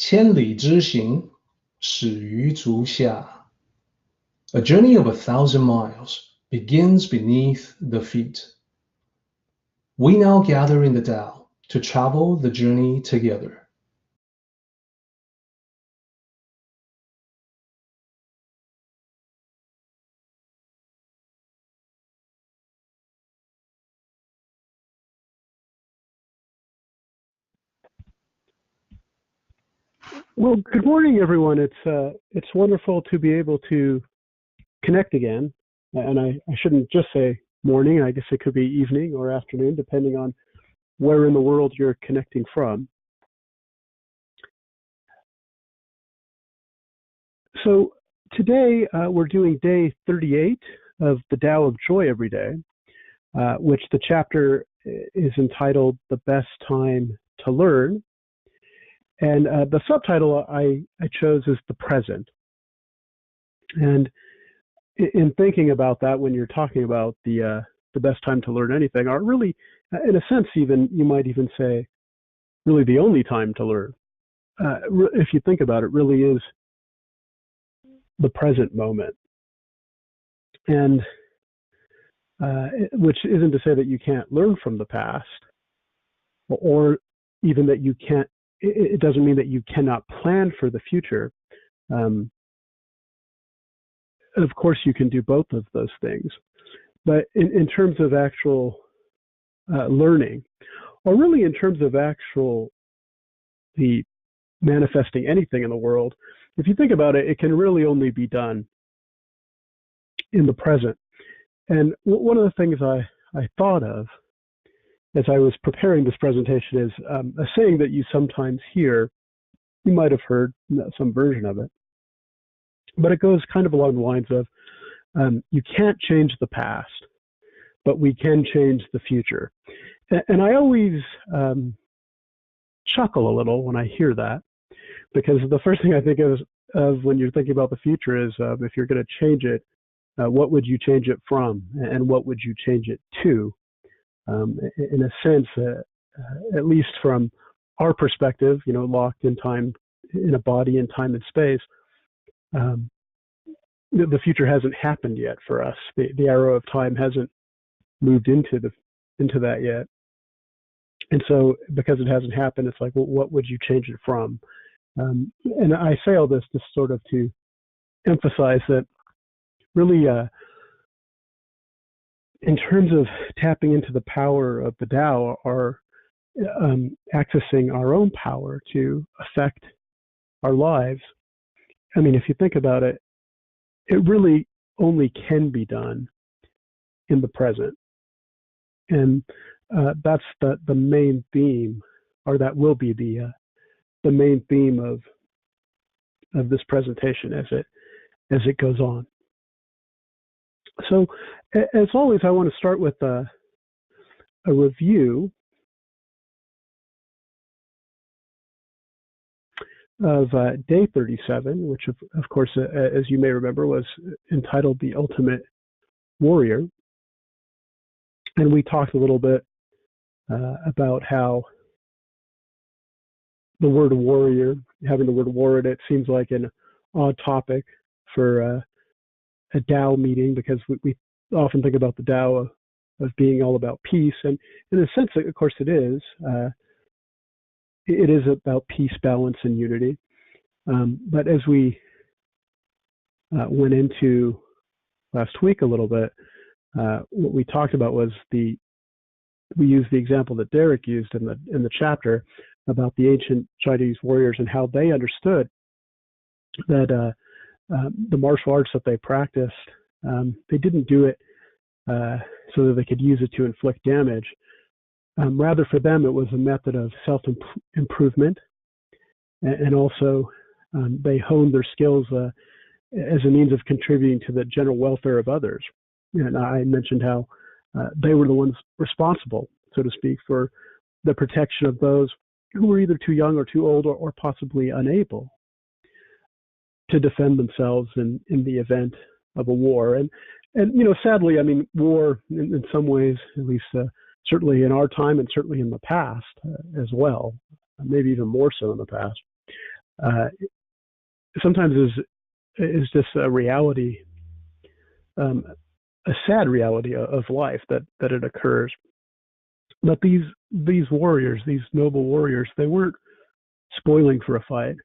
千里之行，始于足下. A journey of 1,000 miles begins beneath the feet. We now gather in the Tao to travel the journey together. Well, good morning, everyone. It's wonderful to be able to connect again. And I shouldn't just say morning. I guess it could be evening or afternoon, depending on where in the world you're connecting from. So today we're doing day 38 of the Tao of Joy Every Day, which the chapter is entitled "The Best Time to Learn." And the subtitle I chose is "The Present." And in thinking about that, when you're talking about the best time to learn anything, or really, in a sense, even you might even say, really the only time to learn. If you think about it, really is the present moment, and which isn't to say that you can't learn from the past, or even that you can't. It doesn't mean that you cannot plan for the future. Of course, you can do both of those things. But in terms of actual learning, or really in terms of the manifesting anything in the world, if you think about it, it can really only be done in the present. And one of the things I thought of as I was preparing this presentation is a saying that you sometimes hear. You might have heard some version of it, but it goes kind of along the lines of, you can't change the past, but we can change the future. And I always chuckle a little when I hear that, because the first thing I think of when you're thinking about the future is, if you're going to change it, what would you change it from, and what would you change it to? In a sense, at least from our perspective, locked in time, in a body in time and space, the future hasn't happened yet for us. The arrow of time hasn't moved into that yet. And so because it hasn't happened, it's like, well, what would you change it from? And I say all this just sort of to emphasize that really, in terms of tapping into the power of the Tao, or accessing our own power to affect our lives, I mean, if you think about it, it really only can be done in the present. And that's the main theme, or that will be the main theme of this presentation as it goes on. So, as always, I want to start with a review of day 37, which of course, as you may remember, was entitled "The Ultimate Warrior." And we talked a little bit about how the word warrior, having the word war in it, seems like an odd topic for a Tao meeting, because we often think about the Tao of being all about peace. And in a sense, of course, it is. It is about peace, balance, and unity. But as we went into last week a little bit, what we talked about was we used the example that Derek used in the chapter about the ancient Chinese warriors and how they understood that the martial arts that they practiced, they didn't do it so that they could use it to inflict damage. Rather, for them, it was a method of self-improvement, and also they honed their skills as a means of contributing to the general welfare of others. And I mentioned how they were the ones responsible, so to speak, for the protection of those who were either too young or too old, or possibly unable to defend themselves in the event of a war. And sadly, I mean, war in some ways, at least certainly in our time and certainly in the past as well, maybe even more so in the past, sometimes is just a reality, a sad reality of life that it occurs. But these warriors, these noble warriors, they weren't spoiling for a fight.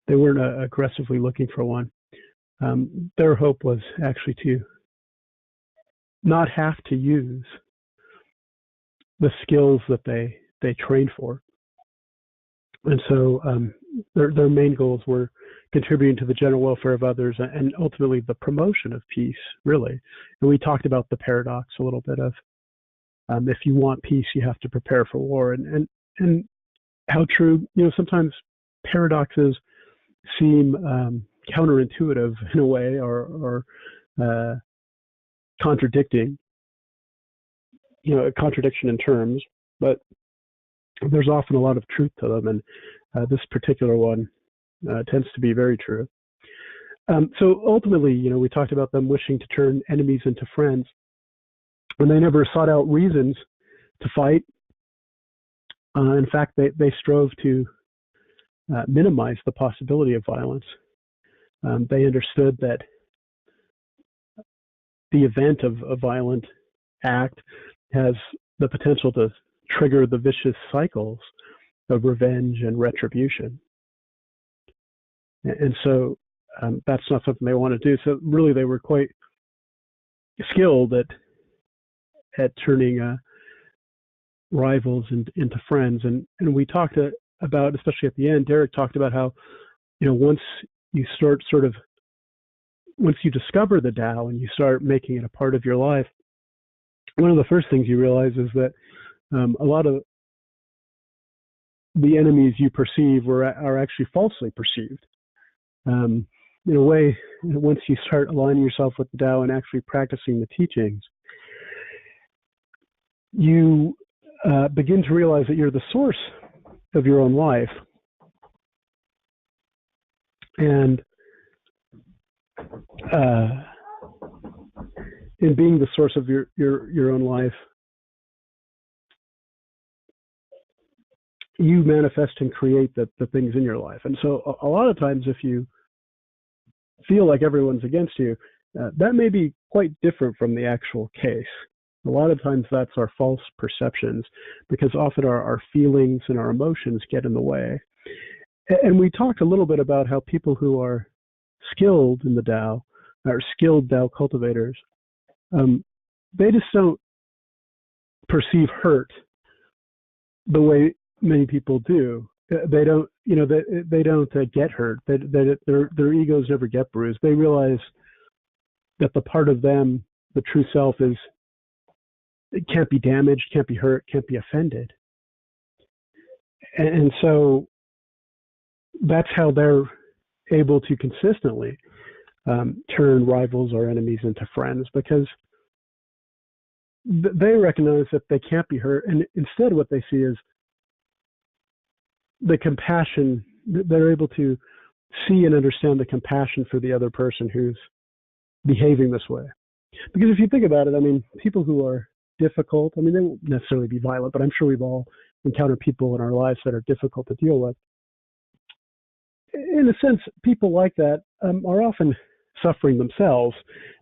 They weren't aggressively looking for one. Their hope was actually to not have to use the skills that they trained for. And so their main goals were contributing to the general welfare of others and ultimately the promotion of peace, really. And we talked about the paradox a little bit of if you want peace, you have to prepare for war. And how true, sometimes paradoxes seem counterintuitive in a way or contradicting, a contradiction in terms, but there's often a lot of truth to them. And this particular one tends to be very true. So ultimately, we talked about them wishing to turn enemies into friends, and they never sought out reasons to fight. In fact, they strove to minimize the possibility of violence. They understood that the event of a violent act has the potential to trigger the vicious cycles of revenge and retribution. And so that's not something they want to do. So really, they were quite skilled at turning rivals into friends. And we talked about, especially at the end, Derek talked about how, once you start once you discover the Tao and you start making it a part of your life, one of the first things you realize is that a lot of the enemies you perceive are actually falsely perceived. In a way, once you start aligning yourself with the Tao and actually practicing the teachings, you begin to realize that you're the source of your own life. And in being the source of your own life, you manifest and create the things in your life. And so a lot of times, if you feel like everyone's against you, that may be quite different from the actual case. A lot of times that's our false perceptions, because often our feelings and our emotions get in the way. And we talked a little bit about how people who are skilled in the Tao, or skilled Tao cultivators, they just don't perceive hurt the way many people do. They don't, they don't get hurt. Their egos never get bruised. They realize that the part of them, the true self, it can't be damaged, can't be hurt, can't be offended. And so that's how they're able to consistently turn rivals or enemies into friends, because they recognize that they can't be hurt. And instead what they see is the compassion. They're able to see and understand the compassion for the other person who's behaving this way. Because if you think about it, people who are difficult, they won't necessarily be violent, but I'm sure we've all encountered people in our lives that are difficult to deal with. In a sense, people like that are often suffering themselves,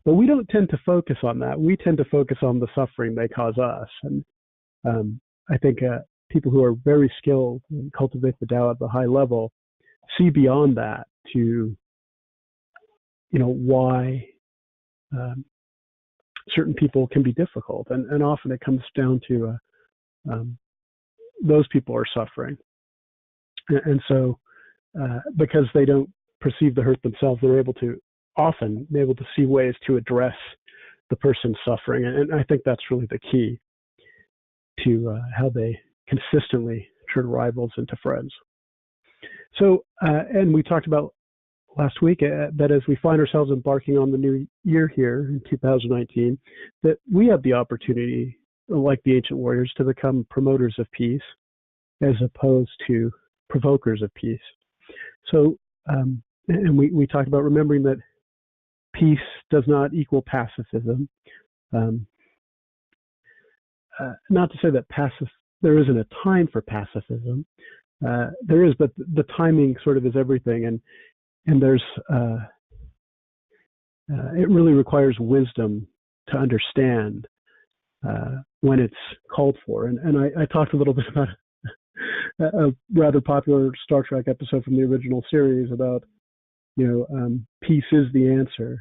but we don't tend to focus on that. We tend to focus on the suffering they cause us. And I think people who are very skilled and cultivate the Tao at the high level see beyond that to, why certain people can be difficult. And often it comes down to those people are suffering. And so because they don't perceive the hurt themselves, they're able to see ways to address the person's suffering. And I think that's really the key to how they consistently turn rivals into friends. So, and we talked about last week that as we find ourselves embarking on the new year here in 2019, that we have the opportunity, like the ancient warriors, to become promoters of peace as opposed to provokers of peace. So, and we talked about remembering that peace does not equal pacifism. Not to say that there isn't a time for pacifism, There is, but the timing sort of is everything, and there's it really requires wisdom to understand when it's called for. And I talked a little bit about a rather popular Star Trek episode from the original series about, peace is the answer,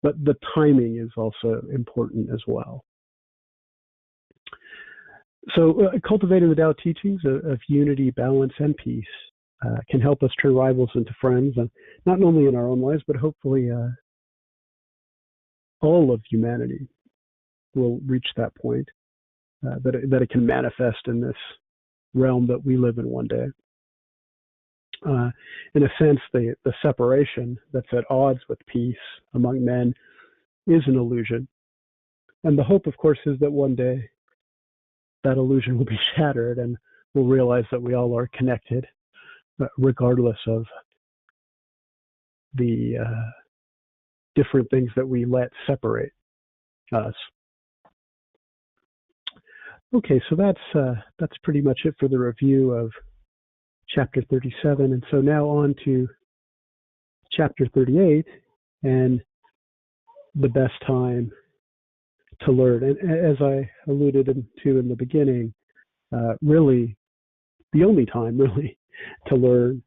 but the timing is also important as well. So cultivating the Tao teachings of unity, balance, and peace can help us turn rivals into friends, and not only in our own lives, but hopefully all of humanity will reach that point, that it can manifest in this realm that we live in one day. In a sense, the separation that's at odds with peace among men is an illusion. And the hope, of course, is that one day that illusion will be shattered and we'll realize that we all are connected, regardless of the different things that we let separate us. Okay, so that's pretty much it for the review of chapter 37. And so now on to chapter 38 and the best time to learn. And as I alluded to in the beginning, really the only time really to learn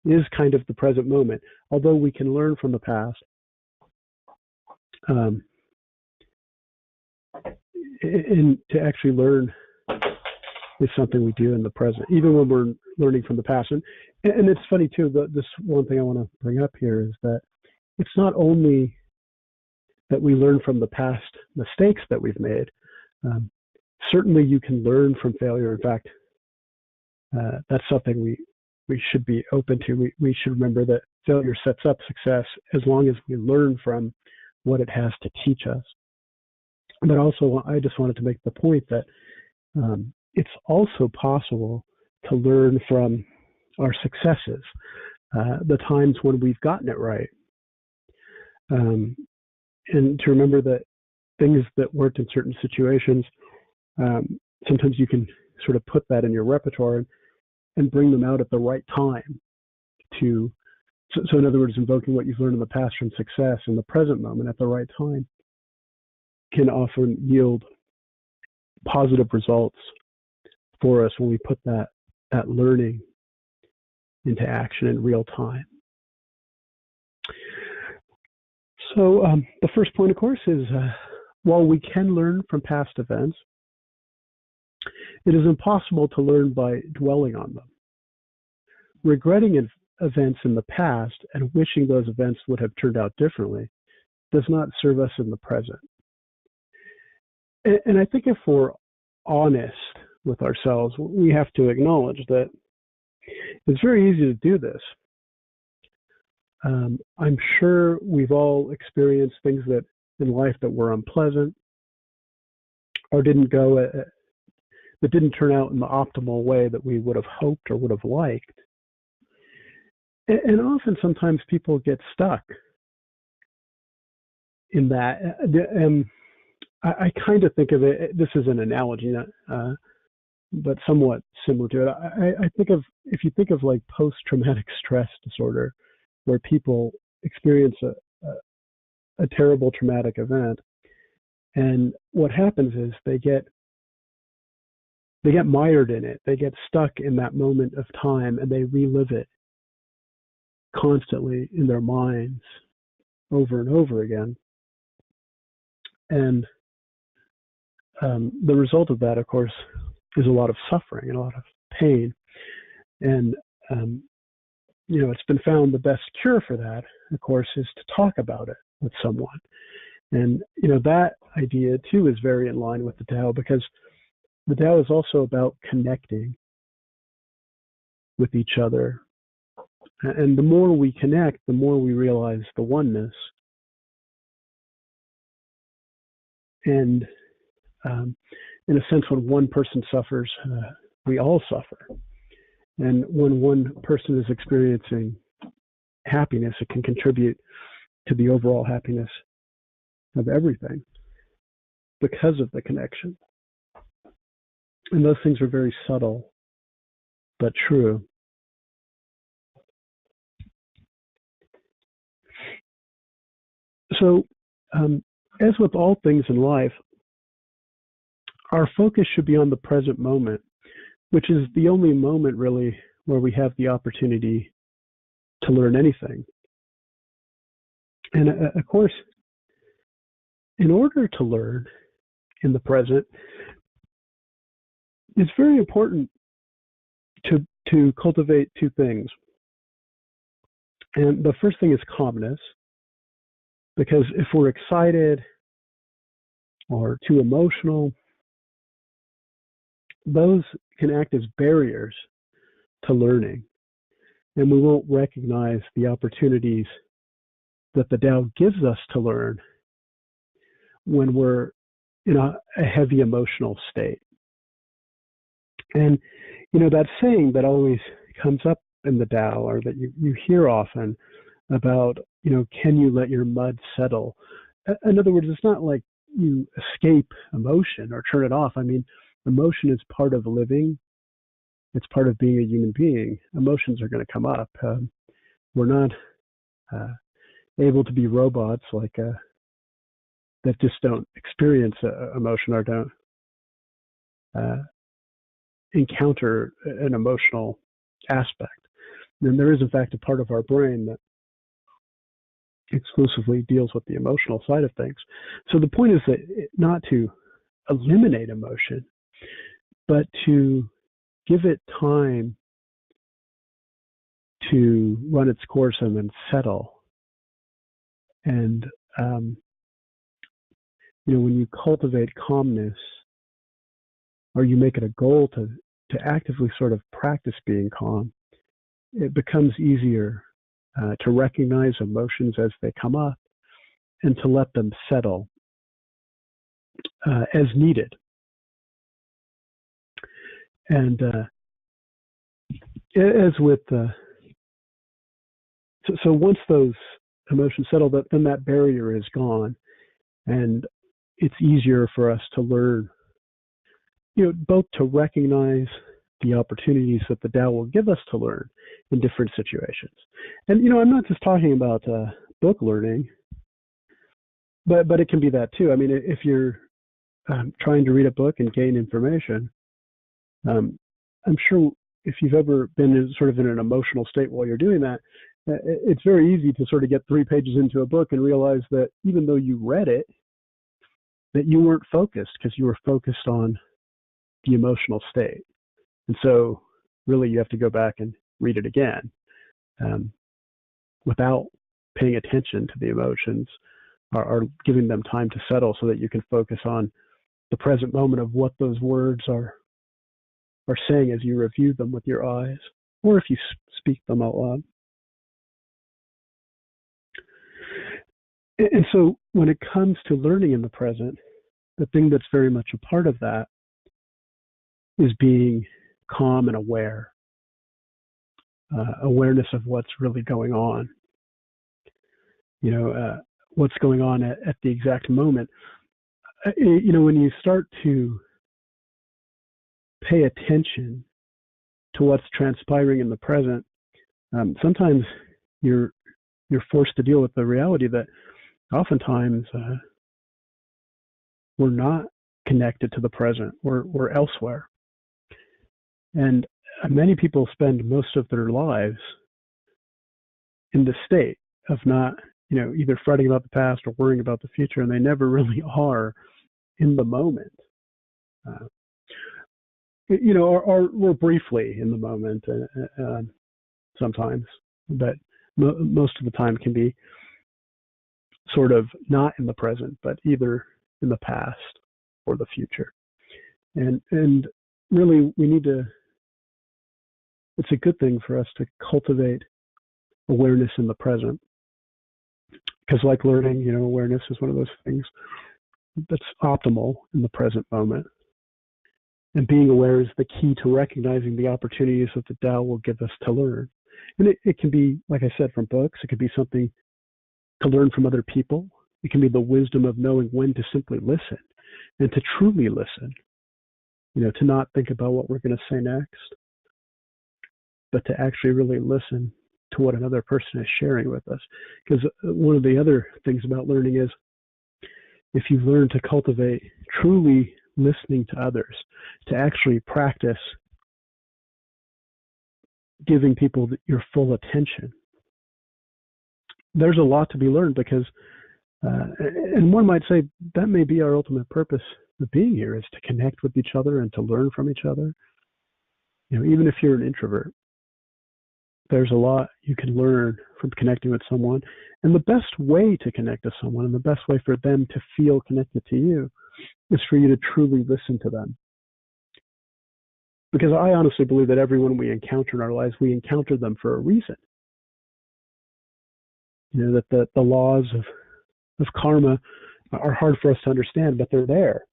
is kind of the present moment. Although we can learn from the past, and to actually learn is something we do in the present, even when we're learning from the past. And it's funny too, this one thing I want to bring up here is that it's not only that we learn from the past mistakes that we've made. Certainly you can learn from failure. In fact, that's something we should be open to. We should remember that failure sets up success as long as we learn from what it has to teach us. But also, I just wanted to make the point that it's also possible to learn from our successes, the times when we've gotten it right. And to remember that things that worked in certain situations, sometimes you can sort of put that in your repertoire and bring them out at the right time. So in other words, invoking what you've learned in the past from success in the present moment at the right time can often yield positive results for us when we put that learning into action in real time. So the first point, of course, is while we can learn from past events, it is impossible to learn by dwelling on them. Regretting events in the past and wishing those events would have turned out differently does not serve us in the present. And I think if we're honest with ourselves, we have to acknowledge that it's very easy to do this. I'm sure we've all experienced things that in life that were unpleasant or that didn't turn out in the optimal way that we would have hoped or would have liked. And often, sometimes people get stuck in that. I kind of think of it, this is an analogy, but somewhat similar to it. I think of, if you think of like post-traumatic stress disorder, where people experience a terrible traumatic event, and what happens is they get mired in it. They get stuck in that moment of time, and they relive it constantly in their minds over and over again. And the result of that, of course, is a lot of suffering and a lot of pain. And it's been found the best cure for that, of course, is to talk about it with someone. And that idea too is very in line with the Tao, because the Tao is also about connecting with each other. And the more we connect, the more we realize the oneness. And in a sense, when one person suffers, we all suffer. And when one person is experiencing happiness, it can contribute to the overall happiness of everything because of the connection. And those things are very subtle but true. So, as with all things in life, our focus should be on the present moment, which is the only moment really where we have the opportunity to learn anything. And of course, in order to learn in the present, it's very important to cultivate two things. And the first thing is calmness, because if we're excited or too emotional, those can act as barriers to learning, and we won't recognize the opportunities that the Tao gives us to learn when we're in a heavy emotional state. And, that saying that always comes up in the Tao, or that you hear often about, can you let your mud settle? In other words, it's not like you escape emotion or turn it off. I mean, emotion is part of living. It's part of being a human being. Emotions are going to come up. We're not able to be robots that just don't experience emotion or don't encounter an emotional aspect. And there is, in fact, a part of our brain that exclusively deals with the emotional side of things. So the point is that not to eliminate emotion, but to give it time to run its course and then settle. And when you cultivate calmness, or you make it a goal to actively sort of practice being calm, it becomes easier to recognize emotions as they come up and to let them settle as needed. And as with so once those emotions settle, then that barrier is gone, and it's easier for us to learn, both to recognize the opportunities that the Tao will give us to learn in different situations. And, I'm not just talking about book learning, but it can be that too. I mean, if you're trying to read a book and gain information, I'm sure if you've ever been sort of in an emotional state while you're doing that, it's very easy to sort of get 3 pages into a book and realize that even though you read it, that you weren't focused because you were focused on the emotional state. And so really you have to go back and read it again without paying attention to the emotions, or giving them time to settle, so that you can focus on the present moment of what those words are saying as you review them with your eyes, or if you speak them out loud. And so when it comes to learning in the present, the thing that's very much a part of that is being calm and aware, awareness of what's really going on, what's going on at the exact moment. When you start to pay attention to what's transpiring in the present, sometimes you're forced to deal with the reality that oftentimes we're not connected to the present. We're elsewhere. And many people spend most of their lives in this state of not, either fretting about the past or worrying about the future, and they never really are in the moment. Or we're briefly in the moment sometimes, but most of the time can be sort of not in the present, but either in the past or the future. And really, we need to. It's a good thing for us to cultivate awareness in the present, because, like learning, awareness is one of those things that's optimal in the present moment. And being aware is the key to recognizing the opportunities that the Tao will give us to learn. And it can be, like I said, from books. It could be something to learn from other people. It can be the wisdom of knowing when to simply listen and to truly listen, to not think about what we're going to say next. but to actually really listen to what another person is sharing with us. Because one of the other things about learning is if you learn to cultivate truly listening to others, to actually practice giving people your full attention, there's a lot to be learned because, and one might say that may be our ultimate purpose of being here, is to connect with each other and to learn from each other. Even if you're an introvert, there's a lot you can learn from connecting with someone. And the best way to connect to someone and the best way for them to feel connected to you is for you to truly listen to them. Because I honestly believe that everyone we encounter in our lives, we encounter them for a reason. That the laws of karma are hard for us to understand, but they're there.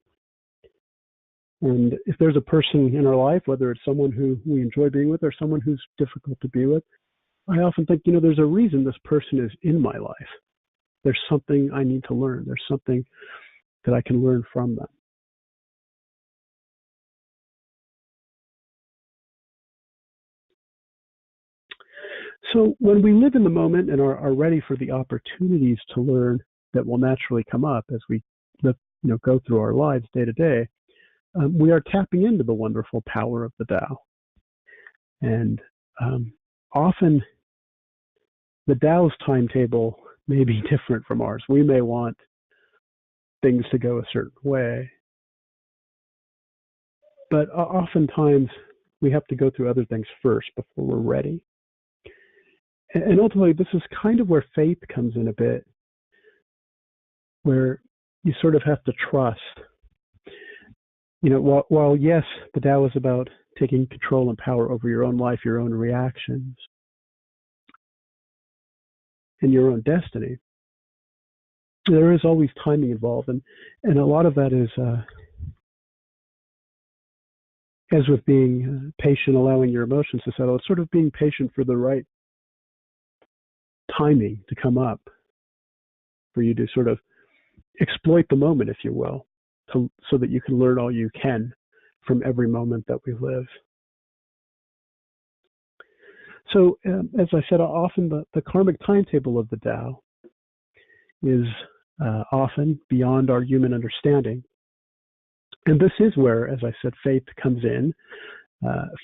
And if there's a person in our life, whether it's someone who we enjoy being with or someone who's difficult to be with, I often think, there's a reason this person is in my life. There's something I need to learn. There's something that I can learn from them. So when we live in the moment and are ready for the opportunities to learn that will naturally come up as we go through our lives day to day, we are tapping into the wonderful power of the Tao. And often the Tao's timetable may be different from ours. We may want things to go a certain way, but oftentimes we have to go through other things first before we're ready. And ultimately, this is kind of where faith comes in a bit, where you sort of have to trust. While yes, the Tao is about taking control and power over your own life, your own reactions, and your own destiny, there is always timing involved. And a lot of that is, as with being patient, allowing your emotions to settle, it's sort of being patient for the right timing to come up for you to sort of exploit the moment, if you will, so that you can learn all you can from every moment that we live. So, as I said, often the karmic timetable of the Tao is often beyond our human understanding. And this is where, as I said, faith comes in,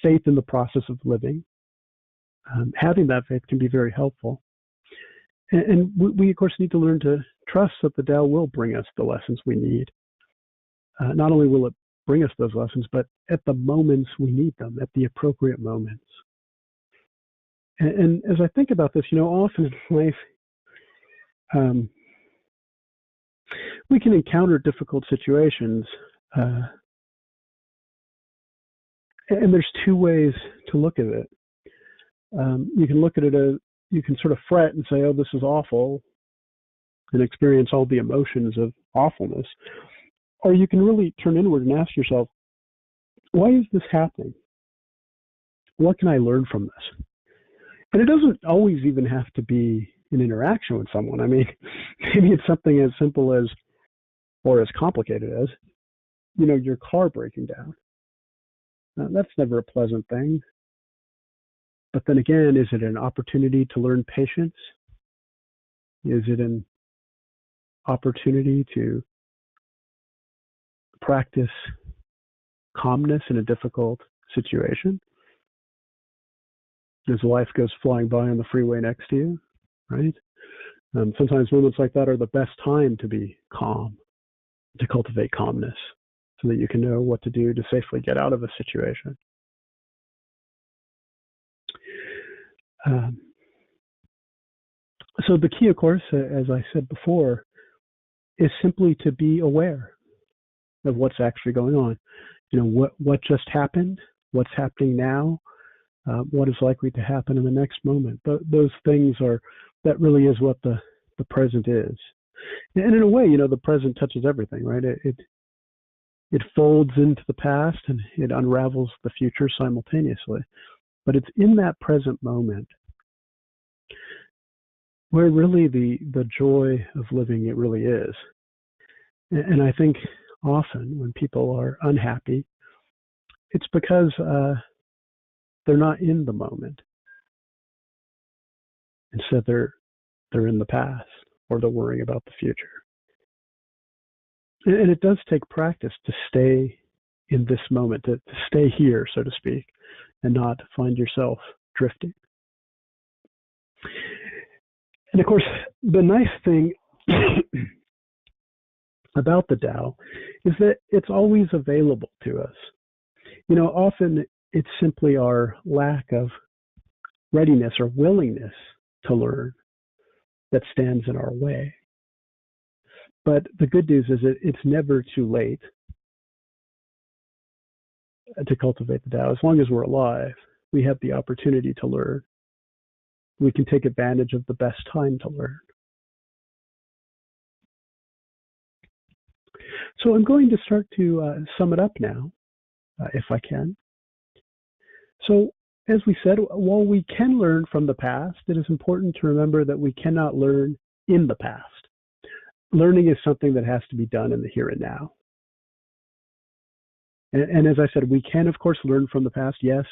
faith in the process of living. Having that faith can be very helpful. And we, of course, need to learn to trust that the Tao will bring us the lessons we need. Not only will it bring us those lessons, but at the moments we need them, at the appropriate moments. And as I think about this, often in life, we can encounter difficult situations. And there's two ways to look at it. You can look at it as, you can sort of fret and say, oh, this is awful, and experience all the emotions of awfulness. Or you can really turn inward and ask yourself, why is this happening? What can I learn from this? And it doesn't always even have to be an interaction with someone. I mean, maybe it's something as simple as, or as complicated as, your car breaking down. Now, that's never a pleasant thing. But then again, is it an opportunity to learn patience? Is it an opportunity to practice calmness in a difficult situation? As life goes flying by on the freeway next to you, right? Sometimes moments like that are the best time to be calm, to cultivate calmness, so that you can know what to do to safely get out of a situation. So the key, of course, as I said before, is simply to be aware of what's actually going on. What just happened, what's happening now, what is likely to happen in the next moment. Those things that really is what the present is. And in a way, the present touches everything, right? It folds into the past and it unravels the future simultaneously. But it's in that present moment where really the joy of living it really is. And I think often when people are unhappy, it's because they're not in the moment. Instead, they're in the past, or they're worrying about the future. And it does take practice to stay in this moment, to stay here, so to speak, and not find yourself drifting. And of course, the nice thing about the Tao is that it's always available to us. Often it's simply our lack of readiness or willingness to learn that stands in our way. But the good news is that it's never too late to cultivate the Tao. As long as we're alive, we have the opportunity to learn. We can take advantage of the best time to learn. So I'm going to start to sum it up now, if I can. So, as we said, while we can learn from the past, it is important to remember that we cannot learn in the past. Learning is something that has to be done in the here and now. And as I said, we can, of course, learn from the past, yes,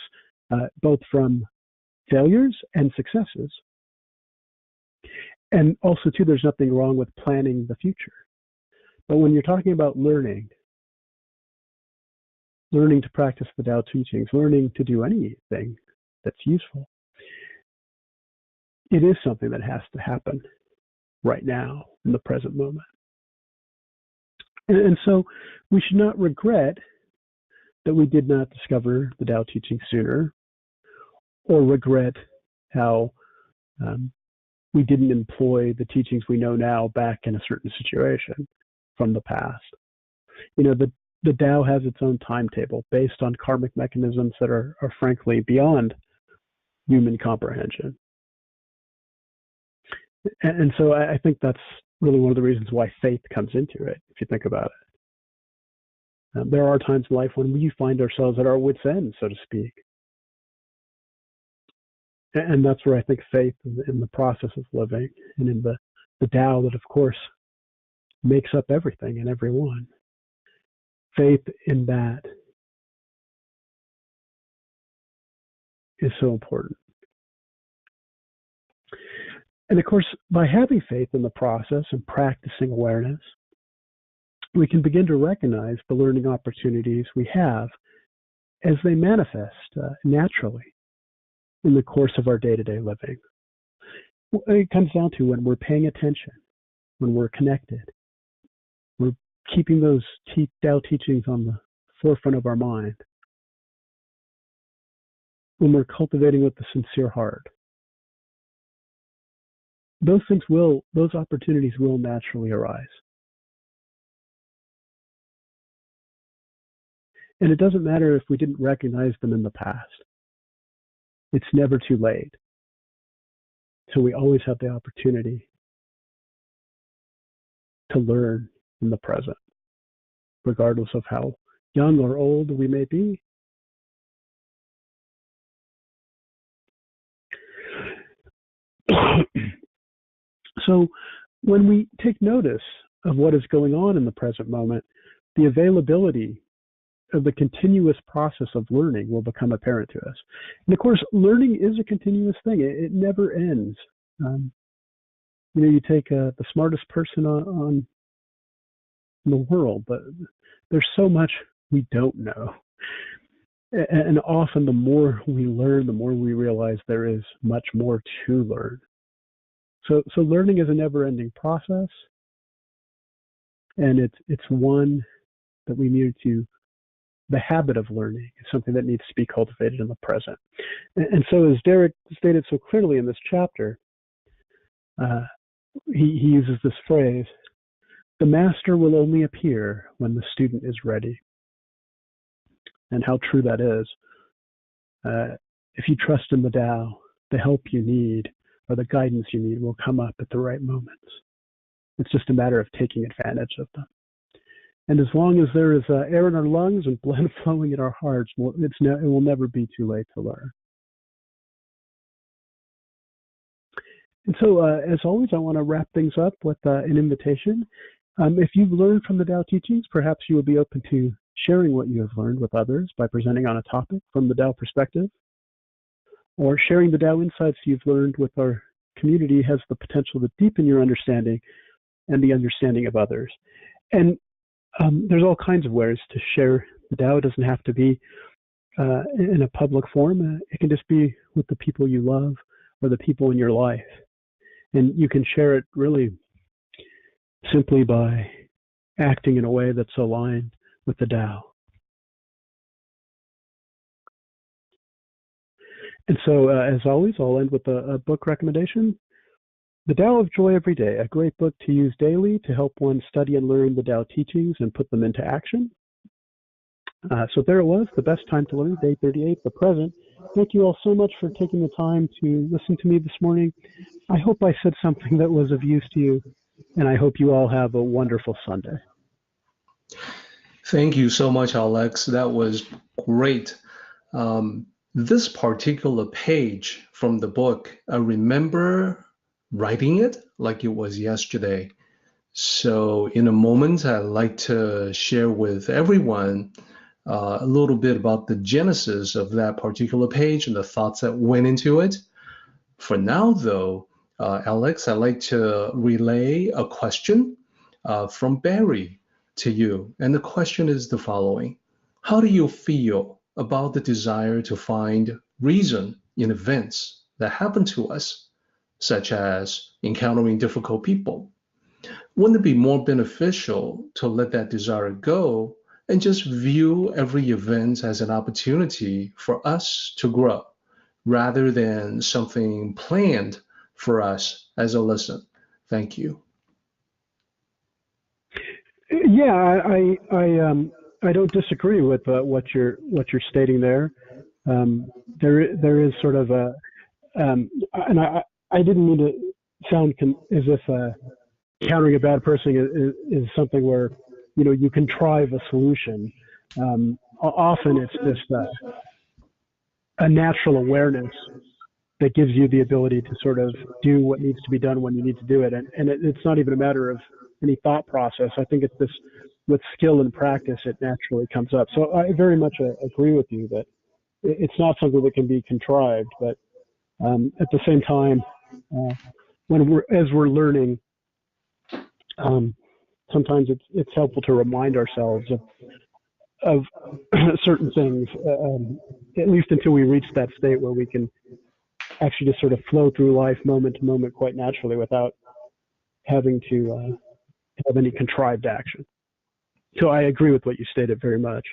both from failures and successes. And also, too, there's nothing wrong with planning the future. But when you're talking about learning to practice the Tao teachings, learning to do anything that's useful, it is something that has to happen right now, in the present moment. And so we should not regret that we did not discover the Tao teaching sooner, or regret how we didn't employ the teachings we know now back in a certain situation from the past. The Tao has its own timetable based on karmic mechanisms that are frankly beyond human comprehension. And so I think that's really one of the reasons why faith comes into it, if you think about it. There are times in life when we find ourselves at our wits' end, so to speak. And that's where I think faith in the process of living, and in the Tao that, of course, makes up everything and everyone. Faith in that is so important. And of course, by having faith in the process and practicing awareness, we can begin to recognize the learning opportunities we have as they manifest naturally in the course of our day-to-day living. It comes down to when we're paying attention, when we're connected, we're keeping those Tao teachings on the forefront of our mind, when we're cultivating with the sincere heart. Those opportunities will naturally arise. And it doesn't matter if we didn't recognize them in the past. It's never too late. So we always have the opportunity to learn in the present, regardless of how young or old we may be. So when we take notice of what is going on in the present moment, the availability of the continuous process of learning will become apparent to us. And of course, learning is a continuous thing. It never ends. You take the smartest person in the world, but there's so much we don't know. And often the more we learn, the more we realize there is much more to learn. So learning is a never-ending process, and it's one that we need to. The habit of learning is something that needs to be cultivated in the present. And so, as Derek stated so clearly in this chapter, he uses this phrase: "The master will only appear when the student is ready." And how true that is. If you trust in the Tao, the help you need or the guidance you need will come up at the right moments. It's just a matter of taking advantage of them. And as long as there is air in our lungs and blood flowing in our hearts, it will never be too late to learn. And so, as always, I want to wrap things up with an invitation. If you've learned from the Tao teachings, perhaps you will be open to sharing what you have learned with others by presenting on a topic from the Tao perspective. or sharing the Tao insights you've learned with our community has the potential to deepen your understanding and the understanding of others. And there's all kinds of ways to share the Tao. It doesn't have to be in a public forum. It can just be with the people you love or the people in your life. And you can share it really simply by acting in a way that's aligned with the Tao. And so, as always, I'll end with a book recommendation. The Tao of Joy Every Day, a great book to use daily to help one study and learn the Tao teachings and put them into action. So there it was, the best time to learn, day 38, the present. Thank you all so much for taking the time to listen to me this morning. I hope I said something that was of use to you, and I hope you all have a wonderful Sunday. Thank you so much, Alex. That was great. This particular page from the book, I remember writing it like it was yesterday. So in a moment, I'd like to share with everyone a little bit about the genesis of that particular page and the thoughts that went into it. For now, though, Alex, I'd like to relay a question from Barry to you. And the question is the following. How do you feel about the desire to find reason in events that happen to us, such as encountering difficult people? Wouldn't it be more beneficial to let that desire go and just view every event as an opportunity for us to grow, rather than something planned for us as a lesson? Thank you. Yeah, I don't disagree with what you're stating there. There is sort of a and I didn't mean to sound as if encountering a bad person is something where you contrive a solution. Often it's just a natural awareness that gives you the ability to sort of do what needs to be done when you need to do it, and it's not even a matter of any thought process. I think it's this, with skill and practice, it naturally comes up. So I very much agree with you that it's not something that can be contrived, but at the same time, as we're learning, sometimes it's helpful to remind ourselves of certain things, at least until we reach that state where we can actually just sort of flow through life moment to moment quite naturally without having to have any contrived action. So I agree with what you stated very much.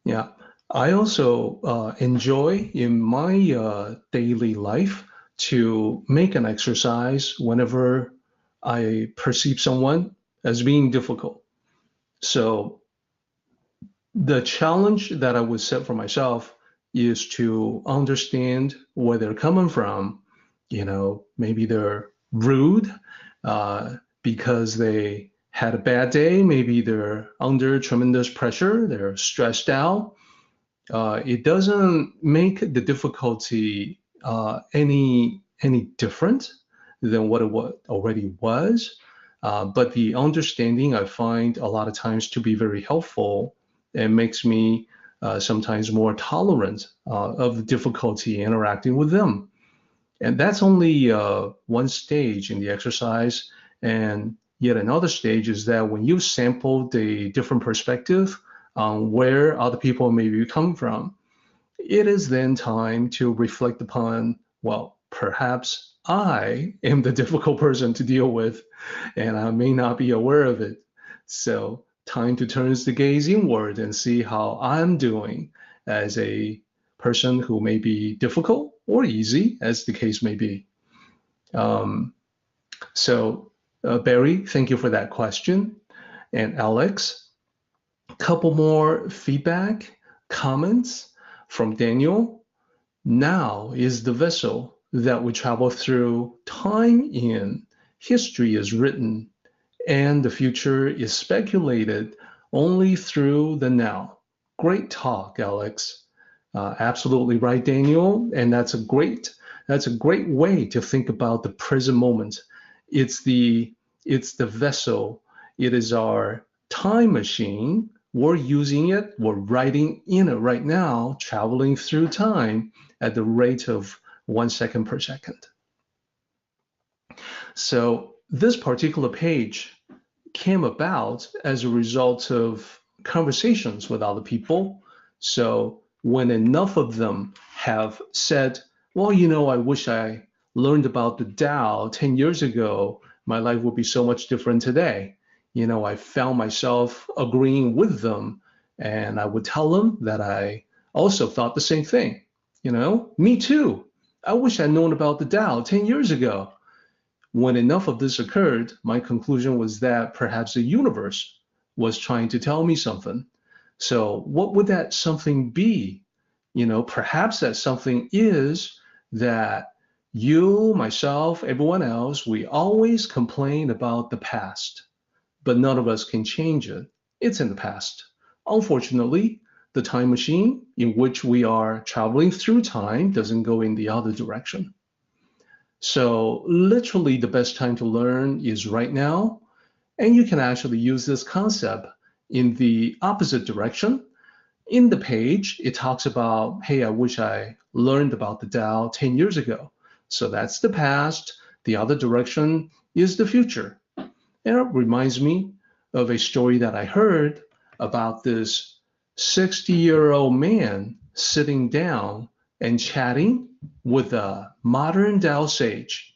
Yeah, I also enjoy in my daily life to make an exercise whenever I perceive someone as being difficult. So the challenge that I would set for myself is to understand where they're coming from. Maybe they're rude because they had a bad day. Maybe they're under tremendous pressure. They're stressed out. It doesn't make the difficulty any different than what it already was. But the understanding I find a lot of times to be very helpful and makes me sometimes more tolerant of the difficulty interacting with them. And that's only one stage in the exercise. And yet another stage is that when you sample the different perspective on where other people maybe come from, it is then time to reflect upon, well, perhaps I am the difficult person to deal with, and I may not be aware of it. So time to turn the gaze inward and see how I'm doing as a person who may be difficult or easy, as the case may be. Barry, thank you for that question. And Alex, a couple more feedback, comments from Daniel. Now is the vessel that we travel through time in. History is written, and the future is speculated only through the now. Great talk, Alex. Absolutely right, Daniel. And that's a great way to think about the present moment. It's the vessel. It is our time machine we're using it, we're writing in it right now, traveling through time at the rate of 1 second per second. So this particular page came about as a result of conversations with other people. So when enough of them have said, well, I wish I learned about the Tao 10 years ago, my life would be so much different today. I found myself agreeing with them, and I would tell them that I also thought the same thing. Me too. I wish I'd known about the Tao 10 years ago. When enough of this occurred, my conclusion was that perhaps the universe was trying to tell me something. So what would that something be? Perhaps that something is that you, myself, everyone else, we always complain about the past, but none of us can change it. It's in the past. Unfortunately, the time machine in which we are traveling through time doesn't go in the other direction. So literally the best time to learn is right now. And you can actually use this concept in the opposite direction. In the page, it talks about, hey, I wish I learned about the Tao 10 years ago. So that's the past. The other direction is the future. And it reminds me of a story that I heard about this 60-year-old man sitting down and chatting with a modern Tao sage.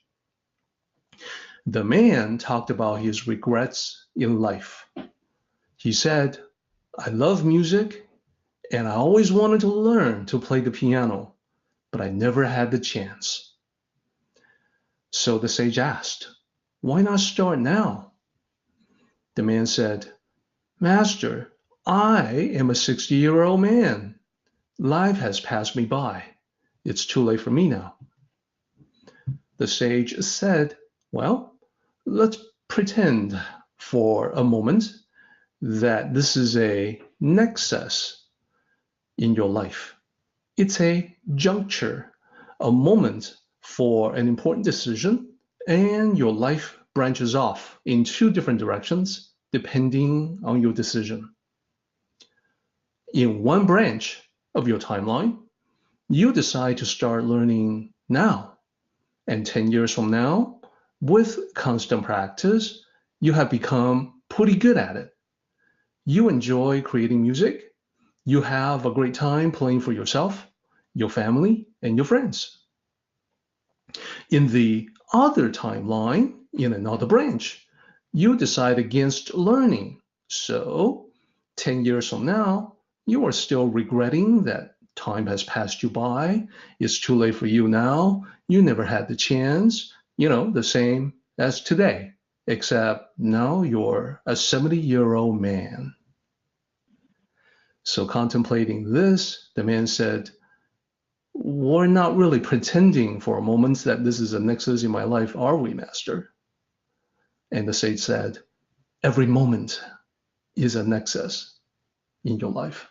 The man talked about his regrets in life. He said, I love music and I always wanted to learn to play the piano, but I never had the chance. So the sage asked, why not start now? The man said, Master, I am a 60-year-old man. Life has passed me by. It's too late for me now. The sage said, well, let's pretend for a moment that this is a nexus in your life. It's a juncture, a moment for an important decision, and your life branches off in two different directions depending on your decision. In one branch of your timeline, you decide to start learning now. And 10 years from now, with constant practice, you have become pretty good at it. You enjoy creating music. You have a great time playing for yourself, your family, and your friends. In the other timeline, in another branch, you decide against learning. So 10 years from now, you are still regretting that time has passed you by. It's too late for you now. You never had the chance, the same as today, except now you're a 70-year-old man. So contemplating this, the man said, we're not really pretending for a moment that this is a nexus in my life, are we, Master? And the sage said, every moment is a nexus in your life.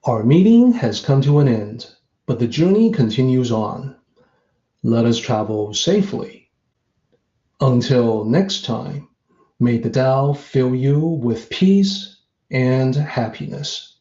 Our meeting has come to an end, but the journey continues on. Let us travel safely. Until next time, may the Tao fill you with peace and happiness.